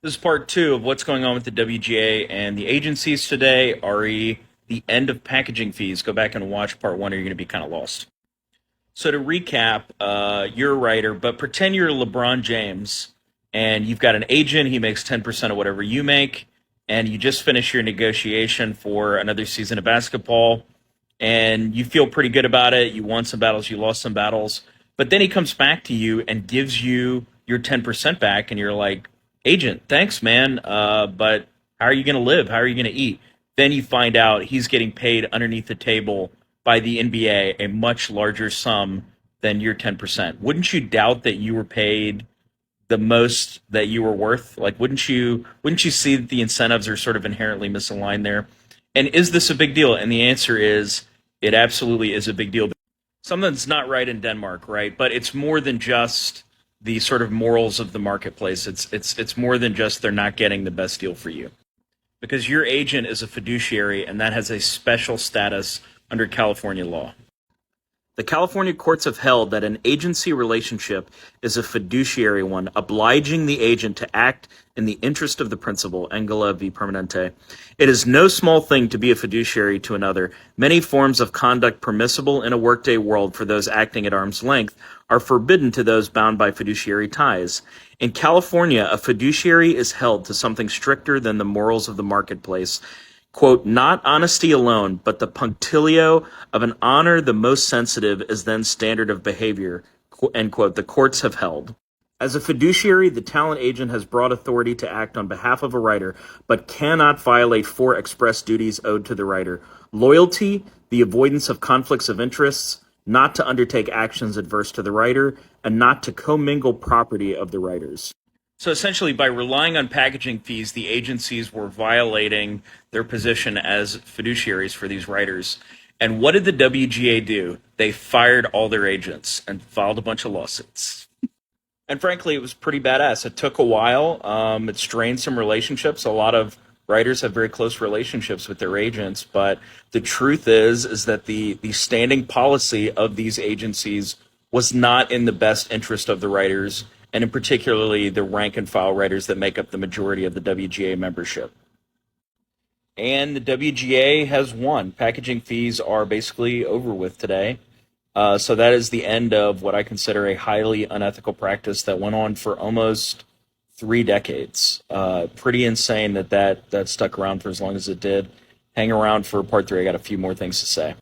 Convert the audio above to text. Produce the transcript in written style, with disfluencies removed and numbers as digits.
This is part two of what's going on with the WGA and the agencies today. RE, the end of packaging fees. Go back and watch part one, or you're going to be kind of lost. So to recap, you're a writer, but pretend you're LeBron James and you've got an agent. He makes 10% of whatever you make, and you just finished your negotiation for another season of basketball, and you feel pretty good about it. You won some battles, you lost some battles, but then he comes back to you and gives you your 10% back, and you're like, agent, thanks, man. But how are you going to live? How are you going to eat? Then you find out he's getting paid underneath the table by the NBA a much larger sum than your 10%. Wouldn't you doubt that you were paid the most that you were worth? Like, wouldn't you see that the incentives are sort of inherently misaligned there? And is this a big deal? And the answer is it absolutely is a big deal. Something's not right in Denmark, right? But it's more than just the sort of morals of the marketplace. It's more than just they're not getting the best deal for you, because your agent is a fiduciary, and that has a special status under California law. The California courts have held that an agency relationship is a fiduciary one, obliging the agent to act in the interest of the principal, Engela v. Permanente. It is no small thing to be a fiduciary to another. Many forms of conduct permissible in a workday world for those acting at arm's length are forbidden to those bound by fiduciary ties. In California, a fiduciary is held to something stricter than the morals of the marketplace. Quote, not honesty alone, but the punctilio of an honor the most sensitive is then standard of behavior, end quote, the courts have held. As a fiduciary, the talent agent has broad authority to act on behalf of a writer, but cannot violate four express duties owed to the writer: loyalty, the avoidance of conflicts of interests, not to undertake actions adverse to the writer, and not to commingle property of the writers. So essentially, by relying on packaging fees, the agencies were violating their position as fiduciaries for these writers. And what did the WGA do? They fired all their agents and filed a bunch of lawsuits. And frankly, it was pretty badass. It took a while. It strained some relationships. A lot of writers have very close relationships with their agents, but the truth is that the standing policy of these agencies was not in the best interest of the writers, and in particularly the rank and file writers that make up the majority of the WGA membership. And the WGA has won. Packaging fees are basically over with today. So that is the end of what I consider a highly unethical practice that went on for almost 3 decades. Pretty insane that stuck around for as long as it did. Hang around for part three. I got a few more things to say.